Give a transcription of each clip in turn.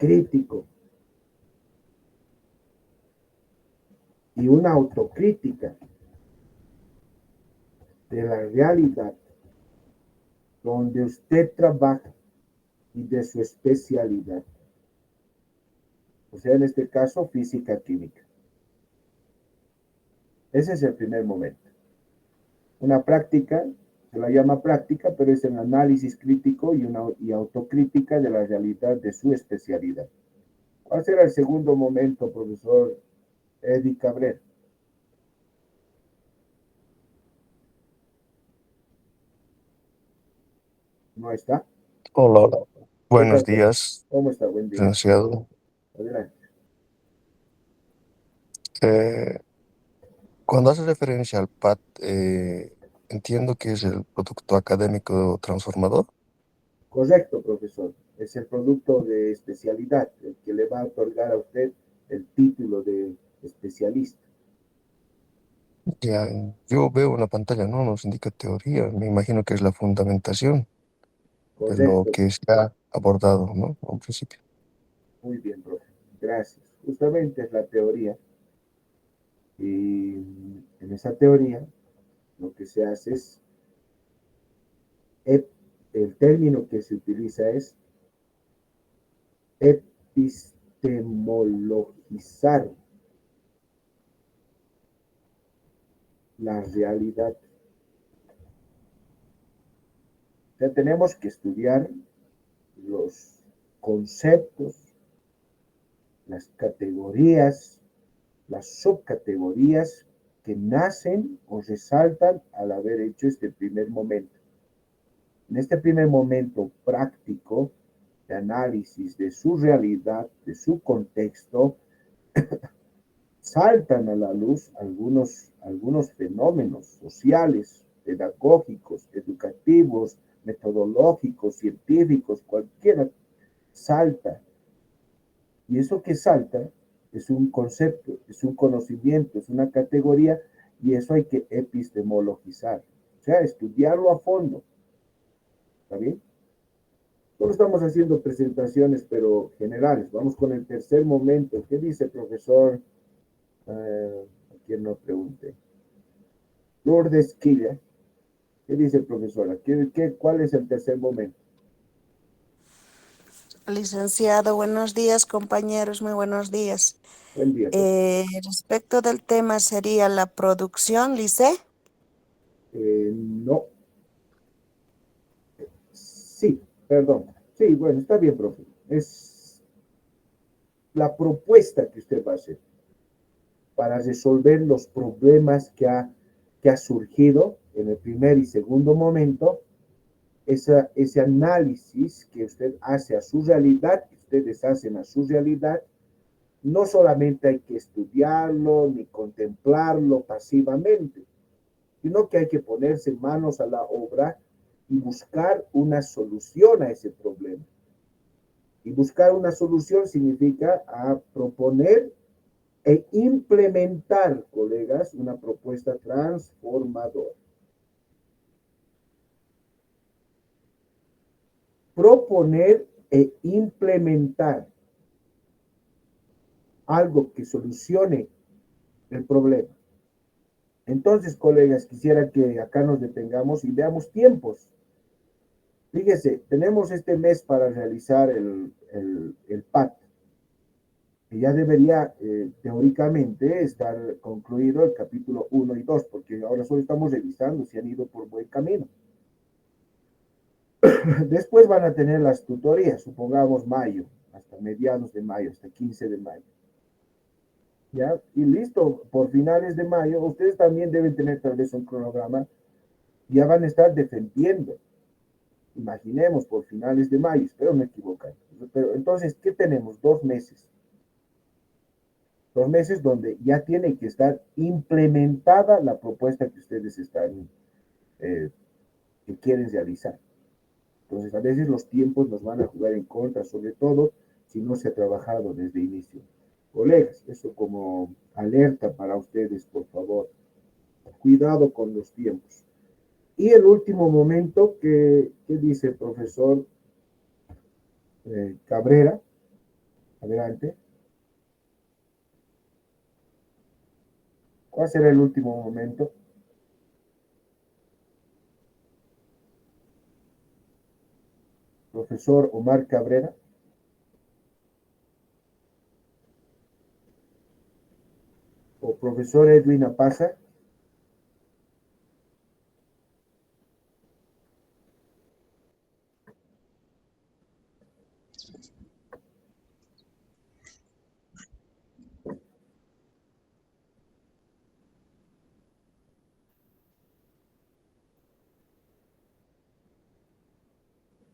crítico y una autocrítica de la realidad donde usted trabaja y de su especialidad. O sea, en este caso, física química. Ese es el primer momento. Una práctica, se la llama práctica, pero es el análisis crítico y autocrítica de la realidad de su especialidad. ¿Cuál será el segundo momento, profesor Eddie Cabrera? ¿No está? Hola, hola. ¿Qué Buenos tal, profe? días, ¿Cómo está? Buen día. licenciado. Adelante. Eh, Cuando hace referencia al PAT, entiendo que es el producto académico transformador. Correcto, profesor. Es el producto de especialidad, el que le va a otorgar a usted el título de especialista. Ya, yo veo en la pantalla, ¿no? Nos indica teoría. Me imagino que es la fundamentación de lo Correcto. que se ha abordado, ¿no? A un principio. Muy bien, profe. Gracias. Justamente es la teoría. Y en esa teoría lo que se hace es, el término que se utiliza es epistemologizar la realidad. O sea, tenemos que estudiar los conceptos, las categorías, las subcategorías que nacen o resaltan al haber hecho este primer momento. En este primer momento práctico de análisis de su realidad, de su contexto, saltan a la luz algunos fenómenos sociales, pedagógicos, educativos, metodológicos, científicos, cualquiera salta. Y eso que salta es un concepto, es un conocimiento, es una categoría, y eso hay que epistemologizar, o sea, estudiarlo a fondo. ¿Está bien? Solo estamos haciendo presentaciones, pero generales. Vamos con el tercer momento. ¿Qué dice el profesor? A quien no pregunte. Lourdes Quilla. ¿Qué dice el profesor? ¿Cuál es el tercer momento? Licenciado, buenos días, compañeros, muy buenos días. Buen día, profesor. Respecto del tema sería la producción, Lice. No, sí, perdón. Sí, bueno, está bien, profe. Es la propuesta que usted va a hacer para resolver los problemas que ha surgido en el primer y segundo momento, ese análisis que usted hace a su realidad, que ustedes hacen a su realidad. No solamente hay que estudiarlo ni contemplarlo pasivamente, sino que hay que ponerse manos a la obra y buscar una solución a ese problema. Y buscar una solución significa proponer e implementar, colegas, una propuesta transformadora. Proponer e implementar algo que solucione el problema. Entonces, colegas, quisiera que acá nos detengamos y veamos tiempos. Fíjese, tenemos este mes para realizar el PAT, y ya debería teóricamente estar concluido el capítulo 1 y 2, porque ahora solo estamos revisando si han ido por buen camino. Después van a tener las tutorías, supongamos mayo, hasta mediados de mayo, hasta 15 de mayo. ¿Ya? Y listo, por finales de mayo, ustedes también deben tener tal vez un cronograma, ya van a estar defendiendo. Imaginemos por finales de mayo, espero no equivocar. Pero entonces, ¿qué tenemos? 2 meses. 2 meses donde ya tiene que estar implementada la propuesta que ustedes están, eh, que quieren realizar. Entonces, a veces los tiempos nos van a jugar en contra, sobre todo si no se ha trabajado desde inicio. Colegas, eso como alerta para ustedes, por favor. Cuidado con los tiempos. Y el último momento que dice el profesor Cabrera, Adelante. ¿Cuál será el último momento? Profesor Omar Cabrera. O profesor Edwin Apaza.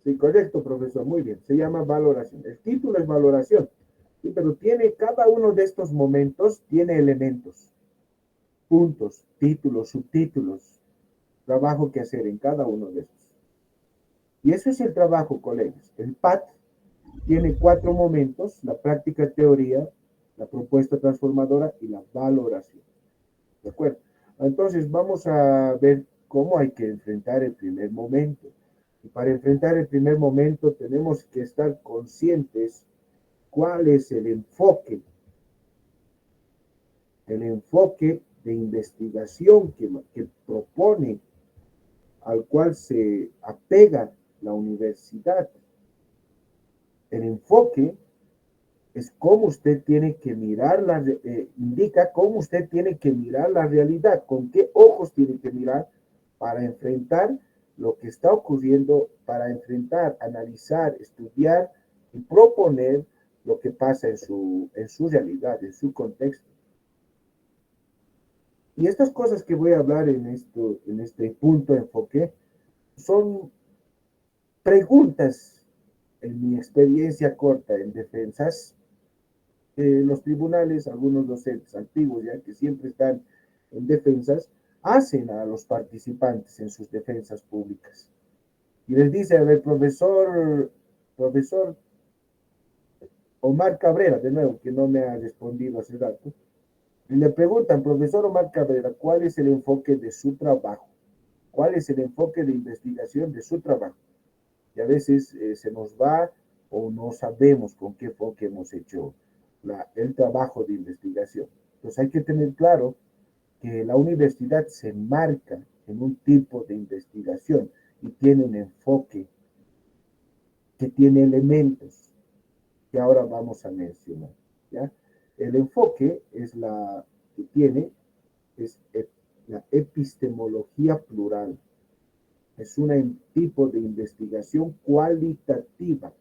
Sí, correcto, profesor. Muy bien. Se llama valoración. El título es valoración. Sí, pero tiene cada uno de estos momentos, tiene elementos, puntos, títulos, subtítulos, trabajo que hacer en cada uno de estos. Y eso es el trabajo, colegas. El PAT tiene 4 momentos: la práctica, teoría, la propuesta transformadora y la valoración. ¿De acuerdo? Entonces vamos a ver cómo hay que enfrentar el primer momento. Y para enfrentar el primer momento tenemos que estar conscientes cuál es el enfoque de investigación que propone, al cual se apega la universidad. El enfoque es cómo usted tiene que mirar indica cómo usted tiene que mirar la realidad, con qué ojos tiene que mirar para enfrentar lo que está ocurriendo, para enfrentar, analizar, estudiar y proponer lo que pasa en su realidad, en su contexto. Y estas cosas que voy a hablar en este punto de enfoque son preguntas, en mi experiencia corta en defensas. Los tribunales, algunos docentes antiguos ya que siempre están en defensas, hacen a los participantes en sus defensas públicas. Y les dice, a ver, profesor Omar Cabrera, de nuevo, que no me ha respondido hace rato, y le preguntan, profesor Omar Cabrera, ¿cuál es el enfoque de su trabajo? ¿Cuál es el enfoque de investigación de su trabajo? Y a veces se nos va o no sabemos con qué enfoque hemos hecho el trabajo de investigación. Entonces hay que tener claro que la universidad se marca en un tipo de investigación y tiene un enfoque que tiene elementos que ahora vamos a mencionar. ¿Ya? El enfoque es la epistemología plural. Es un tipo de investigación cualitativa.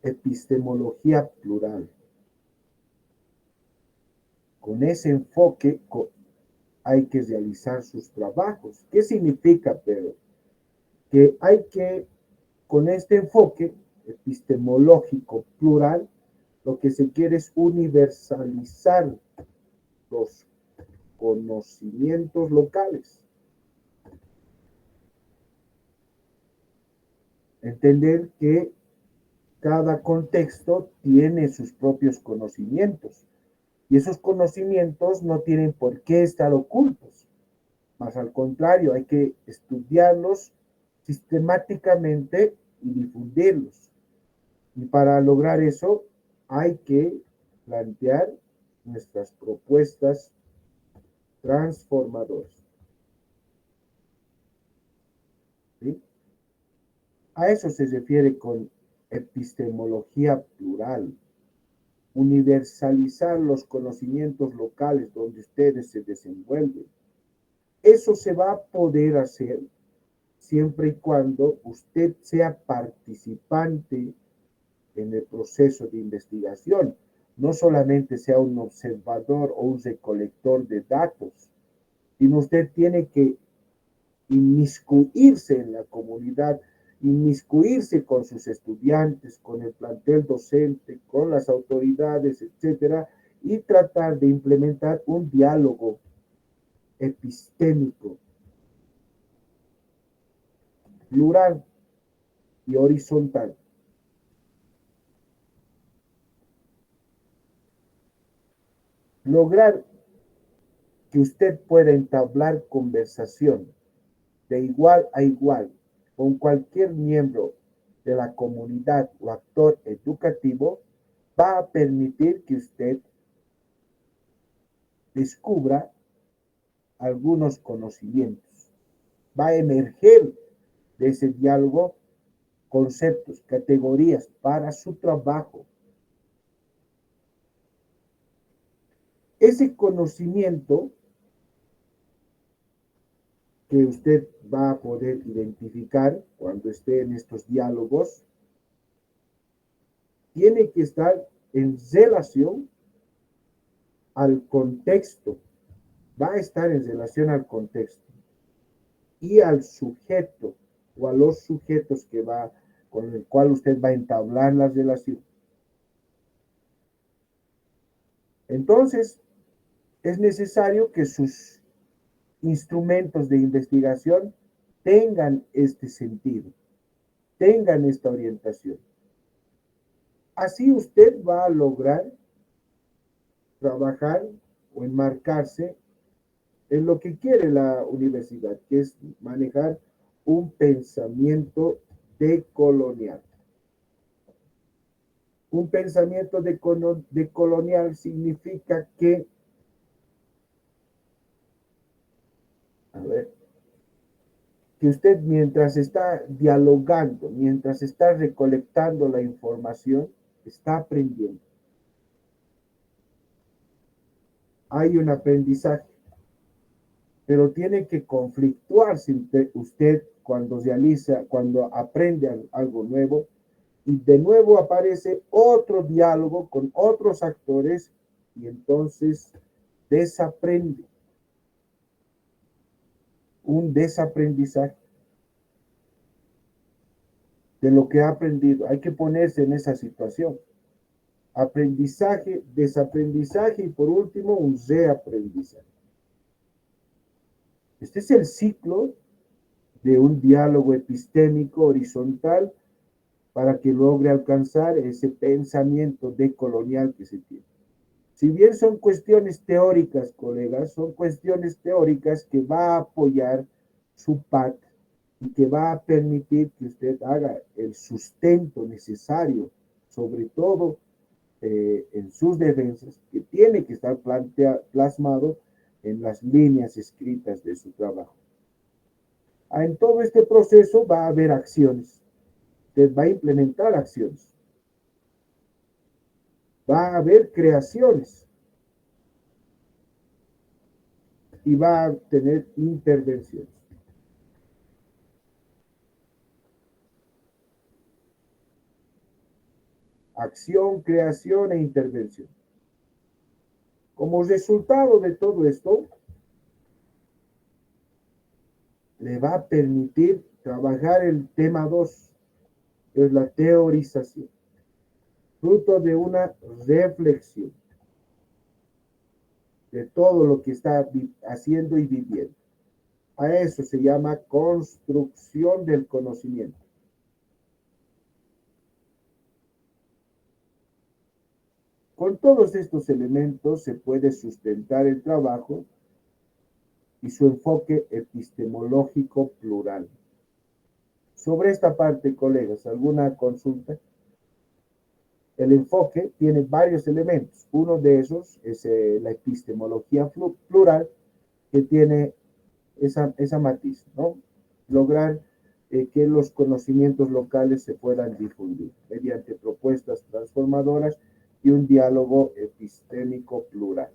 Epistemología plural. Con ese enfoque hay que realizar sus trabajos. ¿Qué significa, Pedro? Que hay que, con este enfoque epistemológico plural, lo que se quiere es universalizar los conocimientos locales. Entender que cada contexto tiene sus propios conocimientos y esos conocimientos no tienen por qué estar ocultos. Más al contrario, hay que estudiarlos sistemáticamente y difundirlos. Y para lograr eso hay que plantear nuestras propuestas transformadoras. ¿Sí? A eso se refiere con epistemología plural. Universalizar los conocimientos locales donde ustedes se desenvuelven. Eso se va a poder hacer siempre y cuando usted sea participante en el proceso de investigación, no solamente sea un observador o un recolector de datos, sino usted tiene que inmiscuirse en la comunidad, inmiscuirse con sus estudiantes, con el plantel docente, con las autoridades, etcétera, y tratar de implementar un diálogo epistémico, plural y horizontal. Lograr que usted pueda entablar conversación de igual a igual con cualquier miembro de la comunidad o actor educativo va a permitir que usted descubra algunos conocimientos. Va a emerger de ese diálogo conceptos, categorías para su trabajo. Ese conocimiento que usted va a poder identificar cuando esté en estos diálogos tiene que estar en relación al contexto, va a estar en relación al contexto y al sujeto o a los sujetos con el cual usted va a entablar la relación. Entonces, es necesario que sus instrumentos de investigación tengan este sentido, tengan esta orientación. Así usted va a lograr trabajar o enmarcarse en lo que quiere la universidad, que es manejar un pensamiento decolonial. Un pensamiento decolonial significa que, que usted mientras está dialogando, mientras está recolectando la información, está aprendiendo. Hay un aprendizaje, pero tiene que conflictuarse usted cuando cuando aprende algo nuevo, y de nuevo aparece otro diálogo con otros actores y entonces desaprende. Un desaprendizaje de lo que ha aprendido. Hay que ponerse en esa situación. Aprendizaje, desaprendizaje y por último un reaprendizaje. Este es el ciclo de un diálogo epistémico horizontal para que logre alcanzar ese pensamiento decolonial que se tiene. Si bien son cuestiones teóricas, colegas, son cuestiones teóricas que va a apoyar su PAT y que va a permitir que usted haga el sustento necesario, sobre todo en sus defensas, que tiene que estar plasmado en las líneas escritas de su trabajo. En todo este proceso va a haber acciones. Usted va a implementar acciones. Va a haber creaciones. Y va a tener intervenciones. Acción, creación e intervención. Como resultado de todo esto, le va a permitir trabajar el tema 2, que es la teorización, fruto de una reflexión de todo lo que está haciendo y viviendo. A eso se llama construcción del conocimiento. Con todos estos elementos se puede sustentar el trabajo y su enfoque epistemológico plural. Sobre esta parte, colegas, ¿alguna consulta? El enfoque tiene varios elementos. Uno de esos es la epistemología plural, que tiene esa matiz, ¿no? Lograr que los conocimientos locales se puedan difundir mediante propuestas transformadoras y un diálogo epistémico plural,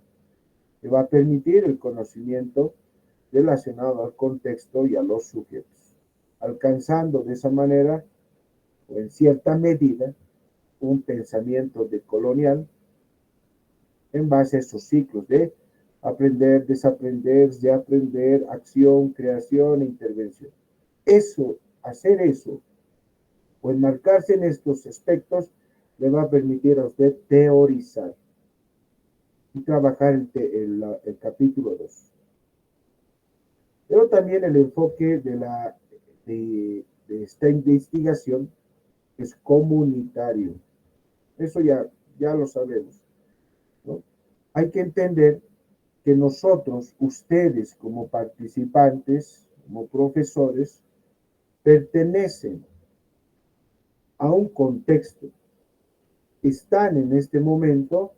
que va a permitir el conocimiento relacionado al contexto y a los sujetos, alcanzando de esa manera, o en cierta medida, un pensamiento decolonial en base a esos ciclos de aprender, desaprender, reaprender, acción, creación e intervención. Hacer eso, o enmarcarse en estos aspectos, le va a permitir a usted teorizar y trabajar el capítulo 2. Pero también el enfoque de esta investigación es comunitario. Eso ya lo sabemos, ¿no? Hay que entender que nosotros, ustedes como participantes, como profesores, pertenecen a un contexto. Están en este momento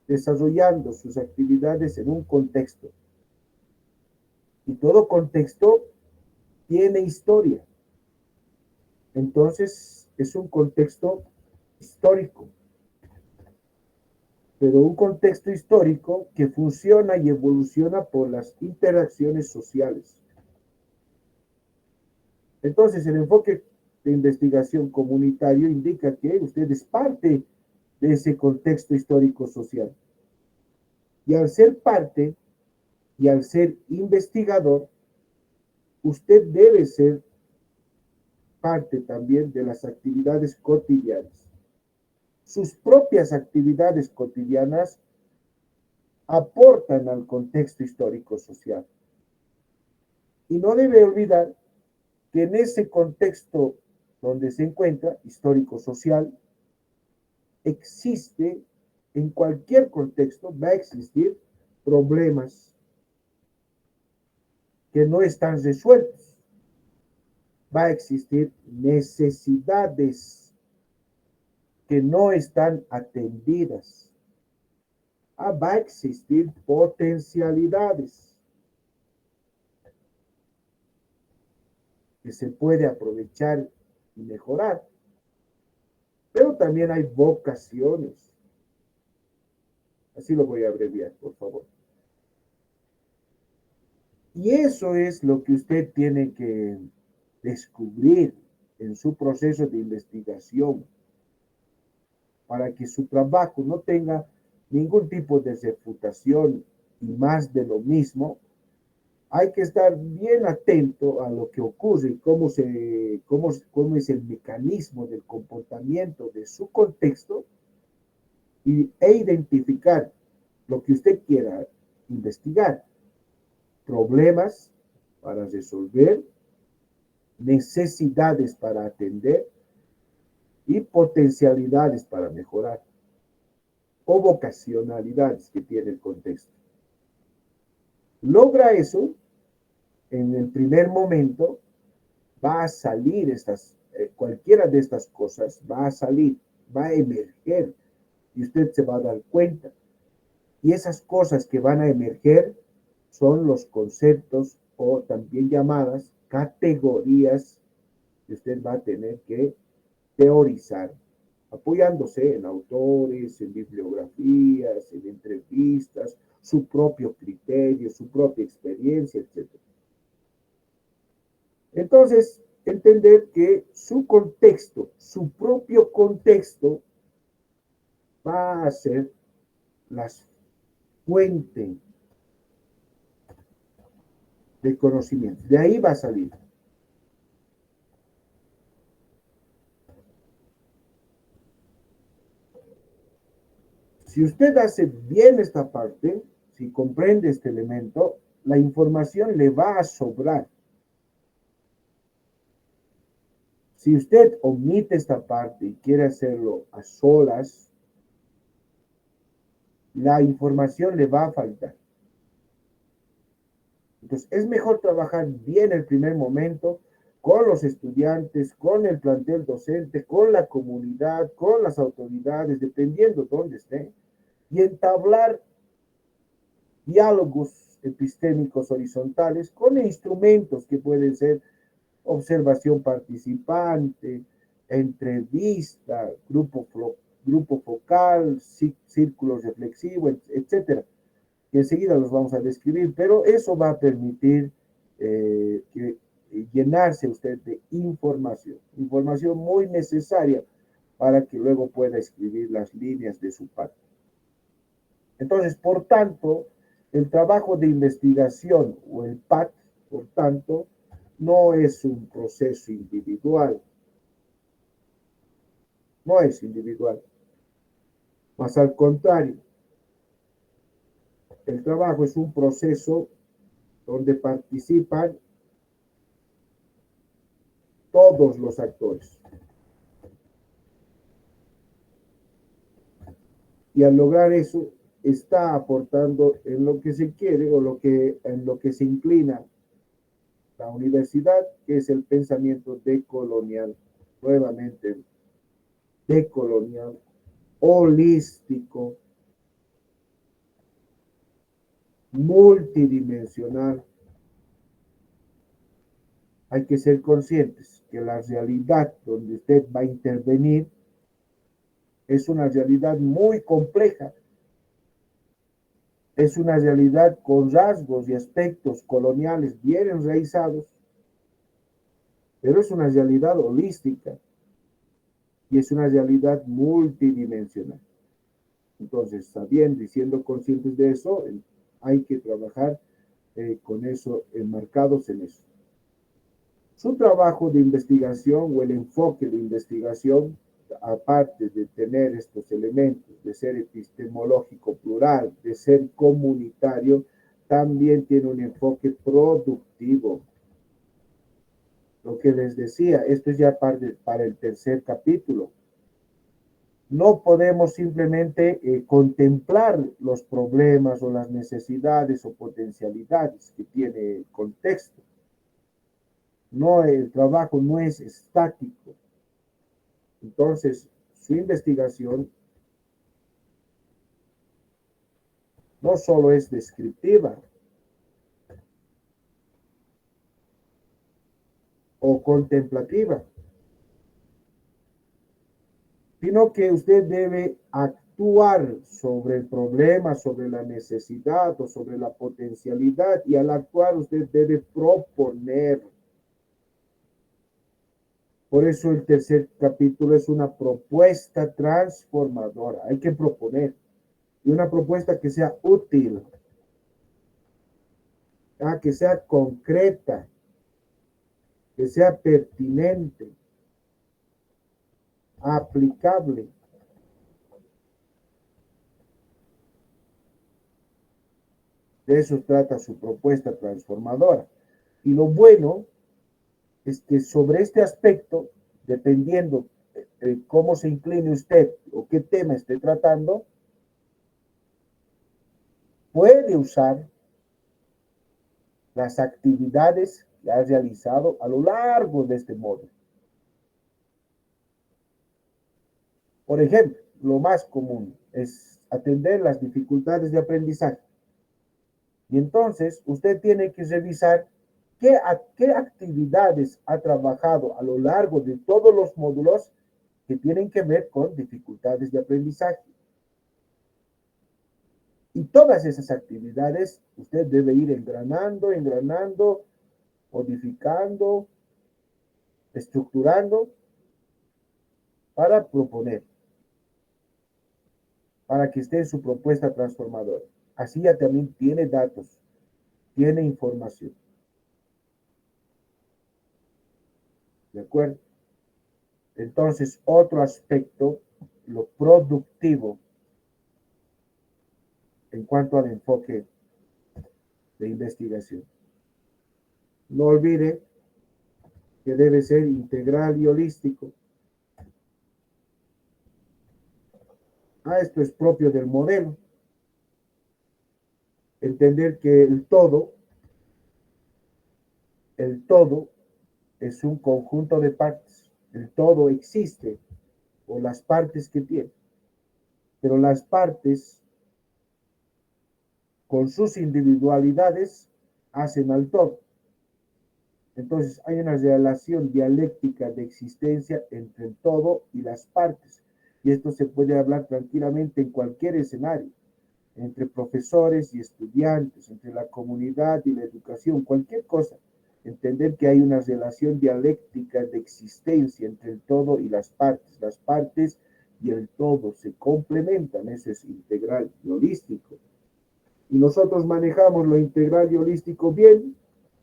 desarrollando sus actividades en un contexto. Y todo contexto tiene historia. Entonces, es un contexto histórico, pero un contexto histórico que funciona y evoluciona por las interacciones sociales. Entonces, el enfoque de investigación comunitario indica que usted es parte de ese contexto histórico-social. Y al ser parte y al ser investigador, usted debe ser parte también de las actividades cotidianas. Sus propias actividades cotidianas aportan al contexto histórico-social. Y no debe olvidar que en ese contexto donde se encuentra, histórico-social, existe, en cualquier contexto, va a existir problemas que no están resueltos. Va a existir necesidades que no están atendidas. Va a existir potencialidades que se puede aprovechar y mejorar. Pero también hay vocaciones. Así lo voy a abreviar, por favor. Y eso es lo que usted tiene que descubrir en su proceso de investigación para que su trabajo no tenga ningún tipo de refutación y más de lo mismo. Hay que estar bien atento a lo que ocurre, cómo es el mecanismo del comportamiento de su contexto e identificar lo que usted quiera investigar, problemas para resolver, necesidades para atender y potencialidades para mejorar o vocacionalidades que tiene el contexto. Logra eso, en el primer momento va a salir cualquiera de estas cosas, va a salir, va a emerger y usted se va a dar cuenta. Y esas cosas que van a emerger son los conceptos o también llamadas categorías que usted va a tener que teorizar, apoyándose en autores, en bibliografías, en entrevistas, su propio criterio, su propia experiencia, etc. Entonces, entender que su contexto, su propio contexto, va a ser las fuentes de conocimiento. De ahí va a salir. Si usted hace bien esta parte, si comprende este elemento, la información le va a sobrar. Si usted omite esta parte y quiere hacerlo a solas, la información le va a faltar. Entonces, es mejor trabajar bien el primer momento con los estudiantes, con el plantel docente, con la comunidad, con las autoridades, dependiendo dónde esté, y entablar diálogos epistémicos horizontales con instrumentos que pueden ser observación participante, entrevista, grupo focal, círculo reflexivo, etcétera, que enseguida los vamos a describir, pero eso va a permitir llenarse usted de información muy necesaria para que luego pueda escribir las líneas de su parte. Entonces, por tanto, el trabajo de investigación o el PAT, por tanto, no es un proceso individual. No es individual. Más al contrario, el trabajo es un proceso donde participan todos los actores. Y al lograr eso, está aportando en lo que se quiere o en lo que se inclina la universidad, que es el pensamiento decolonial. Nuevamente decolonial, holístico, multidimensional. Hay que ser conscientes que la realidad donde usted va a intervenir es una realidad muy compleja, es una realidad con rasgos y aspectos coloniales bien enraizados, pero es una realidad holística y es una realidad multidimensional. Entonces, sabiendo y siendo conscientes de eso, hay que trabajar con eso, enmarcados en eso. Su trabajo de investigación o el enfoque de investigación, aparte de tener estos elementos, de ser epistemológico plural, de ser comunitario, también tiene un enfoque productivo. Lo que les decía, esto es ya para el tercer capítulo. No podemos simplemente contemplar los problemas o las necesidades o potencialidades que tiene el contexto. No, el trabajo no es estático. Entonces, su investigación no solo es descriptiva o contemplativa, sino que usted debe actuar sobre el problema, sobre la necesidad o sobre la potencialidad, y al actuar usted debe proponer. Por eso el tercer capítulo es una propuesta transformadora. Hay que proponer, y una propuesta que sea útil, que sea concreta, que sea pertinente, aplicable. De eso trata su propuesta transformadora. Y lo bueno es que sobre este aspecto, dependiendo de cómo se incline usted o qué tema esté tratando, puede usar las actividades que ha realizado a lo largo de este módulo. Por ejemplo, lo más común es atender las dificultades de aprendizaje. Y entonces usted tiene que revisar qué actividades ha trabajado a lo largo de todos los módulos que tienen que ver con dificultades de aprendizaje. Y todas esas actividades usted debe ir engranando, modificando, estructurando para proponer, para que esté en su propuesta transformadora. Así ya también tiene datos, tiene información. ¿De acuerdo? Entonces, otro aspecto, lo productivo, en cuanto al enfoque de investigación. No olvide que debe ser integral y holístico. Esto es propio del modelo. Entender que el todo es un conjunto de partes. El todo existe, o las partes que tiene. Pero las partes, con sus individualidades, hacen al todo. Entonces hay una relación dialéctica de existencia entre el todo y las partes. Y esto se puede hablar tranquilamente en cualquier escenario, entre profesores y estudiantes, entre la comunidad y la educación, cualquier cosa. Entender que hay una relación dialéctica de existencia entre el todo y las partes. Las partes y el todo se complementan, eso es integral y holístico. Y nosotros manejamos lo integral y holístico bien,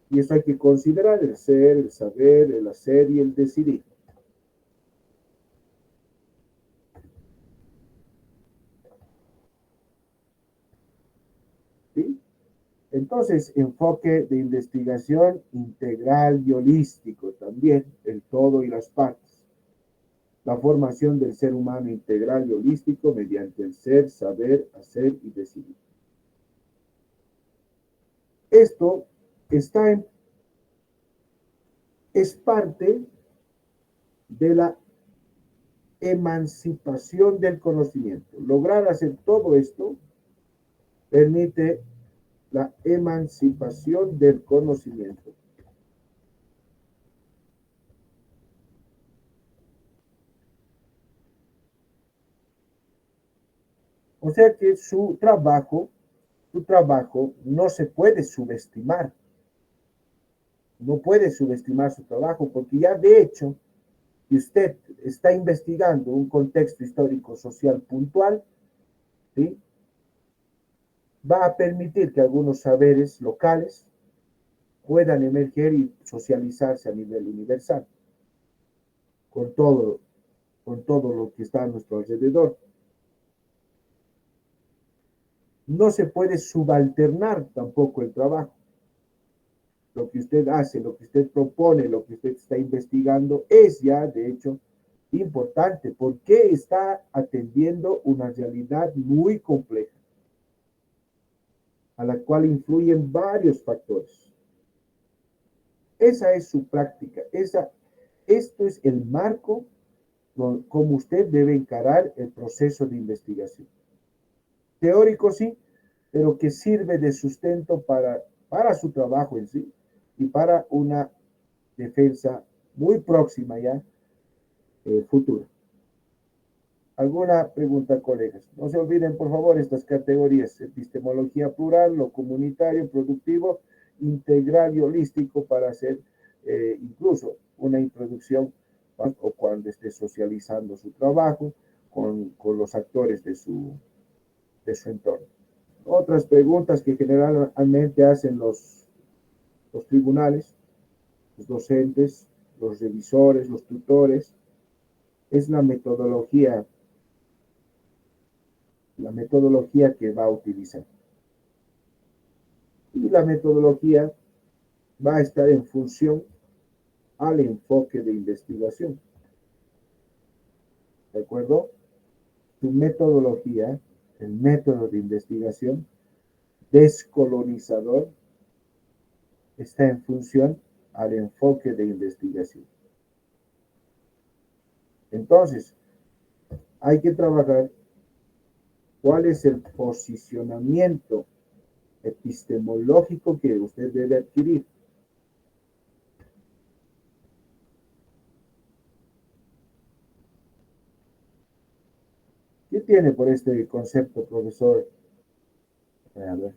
y eso hay que considerar: el ser, el saber, el hacer y el decidir. ¿Sí? Entonces, enfoque de investigación integral y holístico también, el todo y las partes. La formación del ser humano integral y holístico mediante el ser, saber, hacer y decidir. Esto es parte de la emancipación del conocimiento. Lograr hacer todo esto permite la emancipación del conocimiento. O sea que su trabajo no se puede subestimar. No puede subestimar su trabajo porque ya de hecho, si usted está investigando un contexto histórico social puntual, ¿sí?, va a permitir que algunos saberes locales puedan emerger y socializarse a nivel universal con todo lo que está a nuestro alrededor. No se puede subalternar tampoco el trabajo. Lo que usted hace, lo que usted propone, lo que usted está investigando es ya, de hecho, importante porque está atendiendo una realidad muy compleja a la cual influyen varios factores. Esa es su práctica. Esto es el marco como usted debe encarar el proceso de investigación. Teórico sí, pero que sirve de sustento para su trabajo en sí y para una defensa muy próxima ya, futura. ¿Alguna pregunta, colegas? No se olviden, por favor, estas categorías: epistemología plural, lo comunitario, productivo, integral y holístico, para hacer incluso una introducción o cuando esté socializando su trabajo con los actores de su entorno. Otras preguntas que generalmente hacen los tribunales, los docentes, los revisores, los tutores, es la metodología que va a utilizar. Y la metodología va a estar en función al enfoque de investigación. ¿De acuerdo? Tu metodología, el método de investigación descolonizador, está en función al enfoque de investigación. Entonces, hay que trabajar cuál es el posicionamiento epistemológico que usted debe adquirir. ¿Qué tiene por este concepto, profesor? A ver.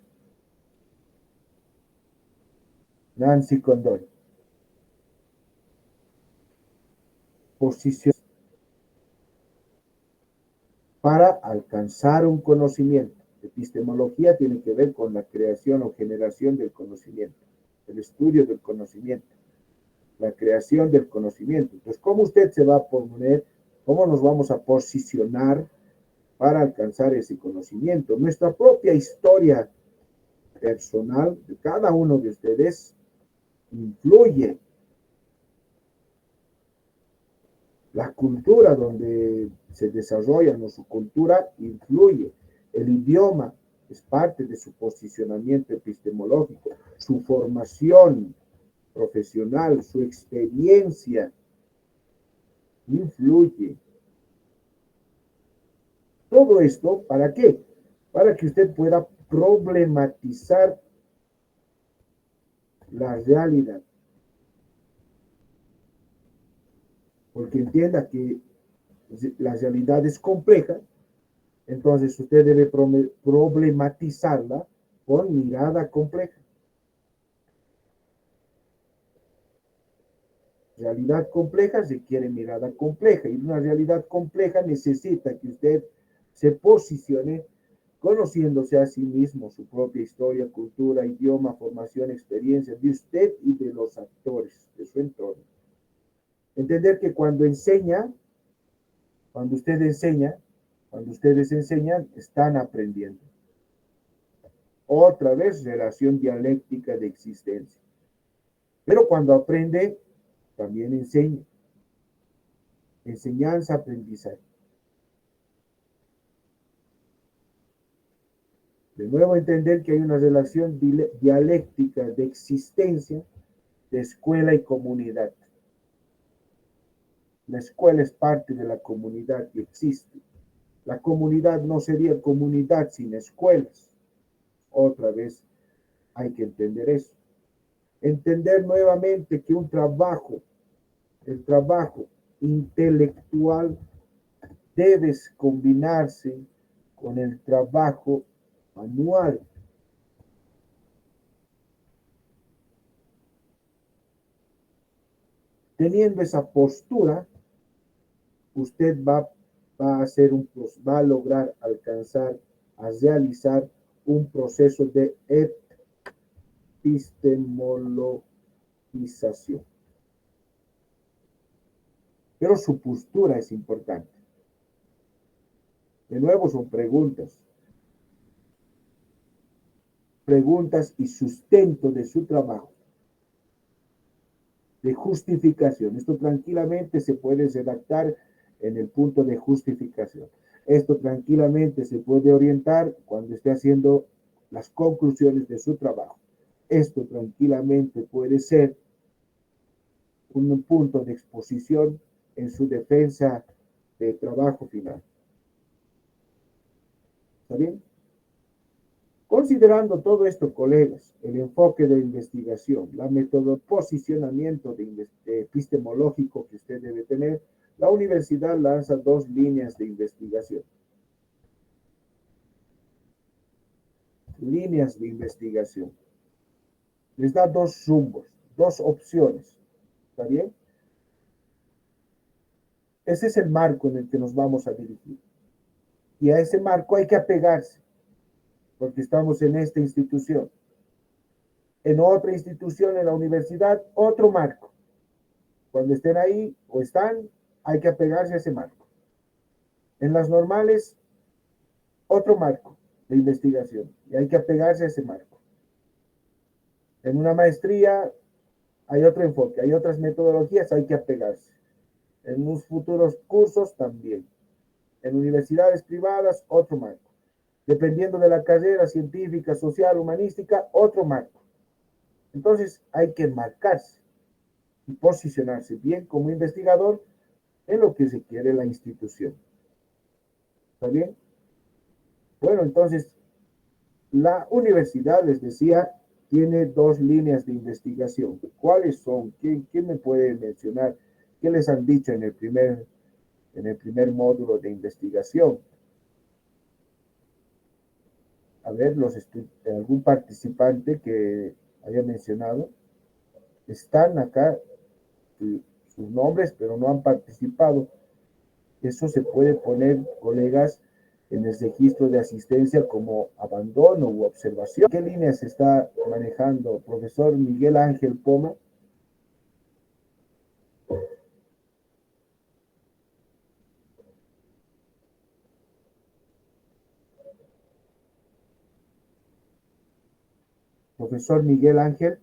Nancy Condon. Posición para alcanzar un conocimiento. Epistemología tiene que ver con la creación o generación del conocimiento, el estudio del conocimiento, la creación del conocimiento. Entonces, ¿cómo usted se va a poner, cómo nos vamos a posicionar para alcanzar ese conocimiento? Nuestra propia historia personal de cada uno de ustedes influye. La cultura donde se desarrolla, su cultura influye. El idioma es parte de su posicionamiento epistemológico, su formación profesional, su experiencia influye. Todo esto, ¿para qué? Para que usted pueda problematizar la realidad. Porque entienda que la realidad es compleja, entonces usted debe problematizarla con mirada compleja. Realidad compleja requiere mirada compleja, y una realidad compleja necesita que usted se posicione conociéndose a sí mismo, su propia historia, cultura, idioma, formación, experiencia de usted y de los actores de su entorno. Entender que cuando ustedes enseñan, están aprendiendo. Otra vez, relación dialéctica de existencia. Pero cuando aprende, también enseña. Enseñanza, aprendizaje. De nuevo, entender que hay una relación dialéctica de existencia, de escuela y comunidad. La escuela es parte de la comunidad y existe. La comunidad no sería comunidad sin escuelas. Otra vez hay que entender eso. Entender nuevamente que el trabajo intelectual debe combinarse con el trabajo manual. Teniendo esa postura, usted va a lograr alcanzar, a realizar un proceso de epistemologización. Pero su postura es importante. De nuevo son preguntas y sustento de su trabajo, de justificación. Esto tranquilamente se puede redactar en el punto de justificación. Esto tranquilamente se puede orientar cuando esté haciendo las conclusiones de su trabajo. Esto tranquilamente puede ser un punto de exposición en su defensa de trabajo final. ¿Está bien? Considerando todo esto, colegas, el enfoque de investigación, la método posicionamiento epistemológico que usted debe tener, la universidad lanza 2 líneas de investigación. Líneas de investigación. Les da 2 rumbos, 2 opciones. ¿Está bien? Ese es el marco en el que nos vamos a dirigir. Y a ese marco hay que apegarse, porque estamos en esta institución. En otra institución, en la universidad, otro marco. Cuando estén ahí o están, hay que apegarse a ese marco. En las normales, otro marco de investigación y hay que apegarse a ese marco. En una maestría hay otro enfoque, hay otras metodologías, hay que apegarse. En unos futuros cursos también. En universidades privadas, otro marco. Dependiendo de la carrera científica, social, humanística, otro marco. Entonces hay que marcarse y posicionarse bien como investigador en lo que se quiere la institución. ¿Está bien? Bueno, entonces, la universidad, les decía, tiene 2 líneas de investigación. ¿Cuáles son? ¿Quién me puede mencionar? ¿Qué les han dicho en el primer módulo de investigación? A ver, algún participante que haya mencionado. Están acá sus nombres, pero no han participado. Eso se puede poner, colegas, en el registro de asistencia como abandono u observación. ¿Qué líneas está manejando profesor Miguel Ángel Poma? Profesor Miguel Ángel.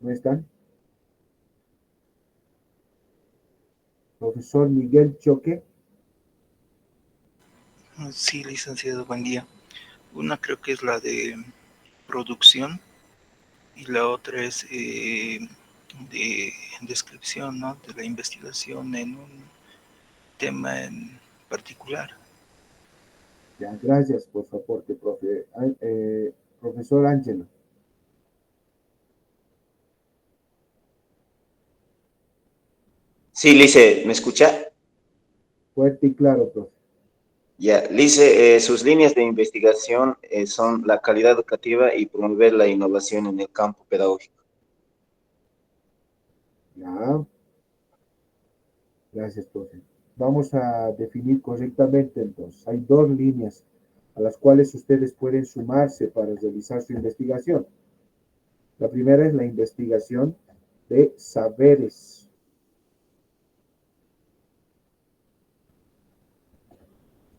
¿No están? Profesor Miguel Choque. Sí, licenciado, buen día. Una creo que es la de producción y la otra es de descripción, ¿no?, de la investigación en un tema en particular. Ya, gracias por su aporte, profe. Profesor Ángelo. Sí, Lice, ¿me escucha? Fuerte y claro, profe. Ya, Lice, sus líneas de investigación son la calidad educativa y promover la innovación en el campo pedagógico. Ya. Gracias, profe. Vamos a definir correctamente entonces. Hay 2 líneas a las cuales ustedes pueden sumarse para realizar su investigación. La primera es la investigación de saberes.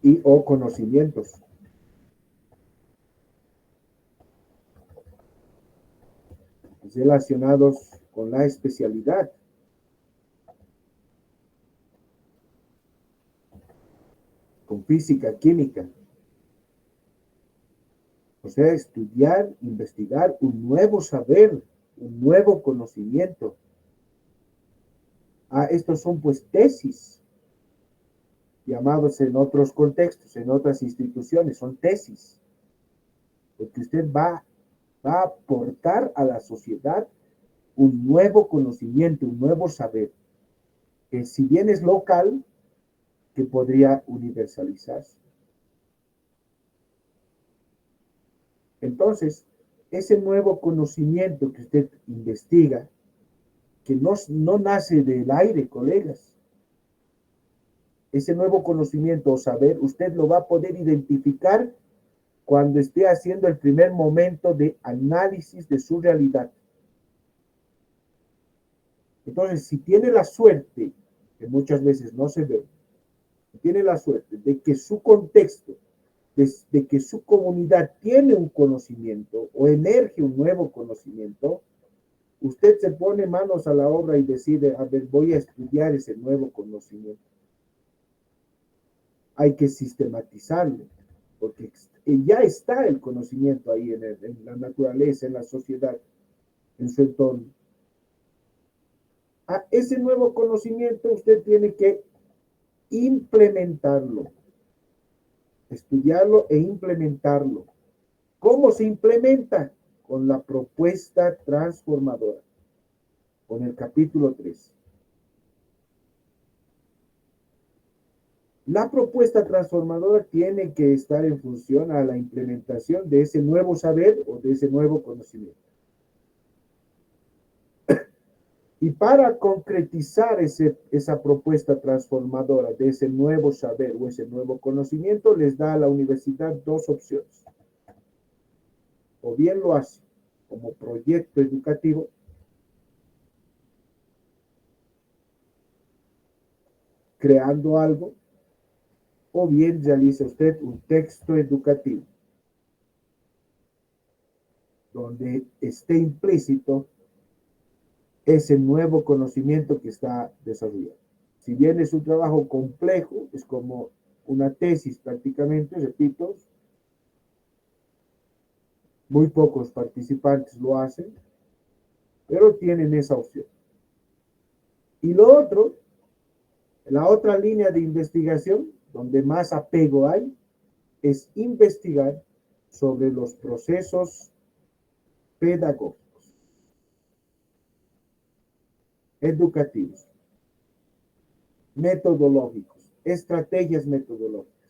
Y o conocimientos. Relacionados con la especialidad. Con física, química. sea, estudiar, investigar un nuevo saber, un nuevo conocimiento. Estos son pues tesis, llamados en otros contextos, en otras instituciones, son tesis. Porque usted va a aportar a la sociedad un nuevo conocimiento, un nuevo saber, que si bien es local, que podría universalizarse. Entonces, ese nuevo conocimiento que usted investiga, que no nace del aire, colegas, ese nuevo conocimiento o saber, usted lo va a poder identificar cuando esté haciendo el primer momento de análisis de su realidad. Entonces, si tiene la suerte, que muchas veces no se ve, si tiene la suerte de que su contexto, de que su comunidad tiene un conocimiento o emerge un nuevo conocimiento, usted se pone manos a la obra y decide, a ver, voy a estudiar ese nuevo conocimiento. Hay que sistematizarlo, porque ya está el conocimiento ahí en la naturaleza, en la sociedad, en su entorno. Ese nuevo conocimiento usted tiene que implementarlo, estudiarlo e implementarlo. ¿Cómo se implementa? Con la propuesta transformadora, con el capítulo 3. La propuesta transformadora tiene que estar en función a la implementación de ese nuevo saber o de ese nuevo conocimiento. Y para concretizar esa propuesta transformadora de ese nuevo saber o ese nuevo conocimiento, les da a la universidad dos opciones. O bien lo hace como proyecto educativo, creando algo, o bien realiza usted un texto educativo, donde esté implícito ese nuevo conocimiento que está desarrollando. Si bien es un trabajo complejo, es como una tesis prácticamente, repito, muy pocos participantes lo hacen, pero tienen esa opción. Y lo otro, la otra línea de investigación, donde más apego hay, es investigar sobre los procesos pedagógicos, educativos, metodológicos, estrategias metodológicas.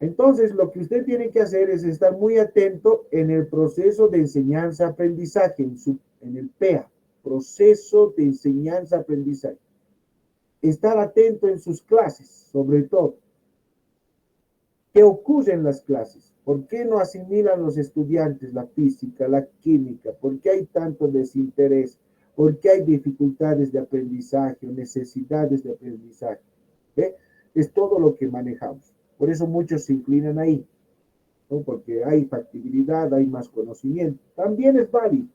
Entonces, lo que usted tiene que hacer es estar muy atento en el proceso de enseñanza-aprendizaje, en el PEA, proceso de enseñanza-aprendizaje. Estar atento en sus clases, sobre todo. ¿Qué ocurre en las clases? ¿Por qué no asimilan los estudiantes la física, la química? ¿Por qué hay tanto desinterés? ¿Por qué hay dificultades de aprendizaje o necesidades de aprendizaje? ¿Ve? Es todo lo que manejamos. Por eso muchos se inclinan ahí, ¿no? Porque hay factibilidad, hay más conocimiento. También es válido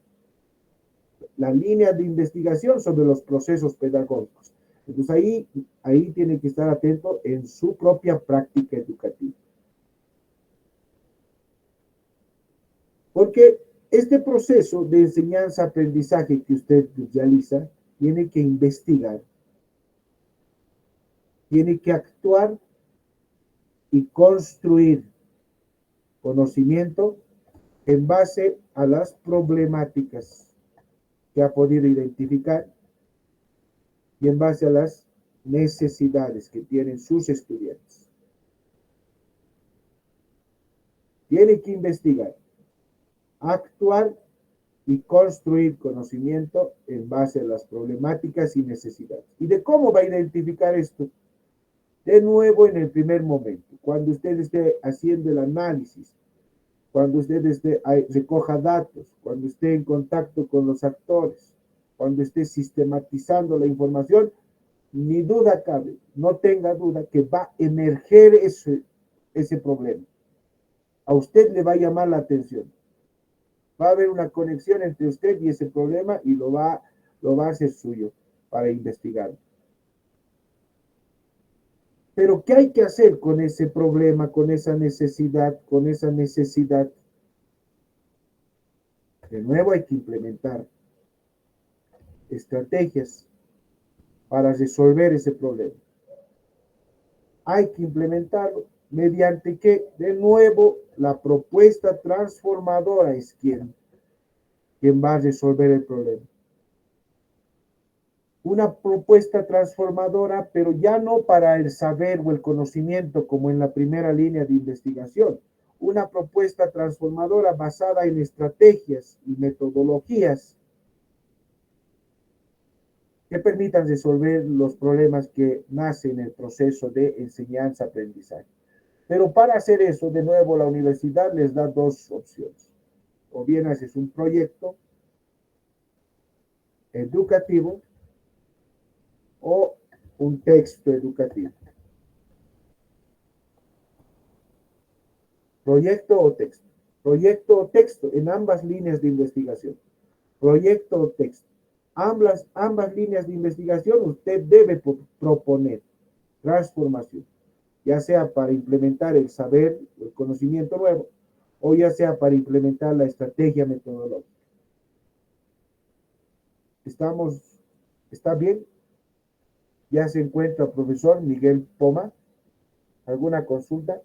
la línea de investigación sobre los procesos pedagógicos. Entonces ahí tiene que estar atento en su propia práctica educativa. Porque este proceso de enseñanza-aprendizaje que usted realiza, tiene que investigar, tiene que actuar y construir conocimiento en base a las problemáticas que ha podido identificar y en base a las necesidades que tienen sus estudiantes. Tiene que investigar, actuar y construir conocimiento en base a las problemáticas y necesidades. ¿Y de cómo va a identificar esto? De nuevo, en el primer momento, cuando usted esté haciendo el análisis, cuando usted recoja datos, cuando esté en contacto con los actores, cuando esté sistematizando la información, ni duda cabe, no tenga duda que va a emerger ese problema. A usted le va a llamar la atención. Va a haber una conexión entre usted y ese problema y lo va a hacer suyo para investigar. Pero ¿qué hay que hacer con ese problema, con esa necesidad, De nuevo hay que implementar estrategias para resolver ese problema. Hay que implementarlo mediante que, de nuevo, la propuesta transformadora es quien va a resolver el problema. Una propuesta transformadora, pero ya no para el saber o el conocimiento como en la primera línea de investigación. Una propuesta transformadora basada en estrategias y metodologías que permitan resolver los problemas que nacen en el proceso de enseñanza-aprendizaje. Pero para hacer eso, de nuevo, la universidad les da dos opciones. O bien haces un proyecto educativo o un texto educativo. Proyecto o texto. Proyecto o texto en ambas líneas de investigación. Proyecto o texto. Ambas líneas de investigación usted debe proponer transformación, ya sea para implementar el saber, el conocimiento nuevo, o ya sea para implementar la estrategia metodológica. ¿Está bien? Ya se encuentra el profesor Miguel Poma. ¿Alguna consulta?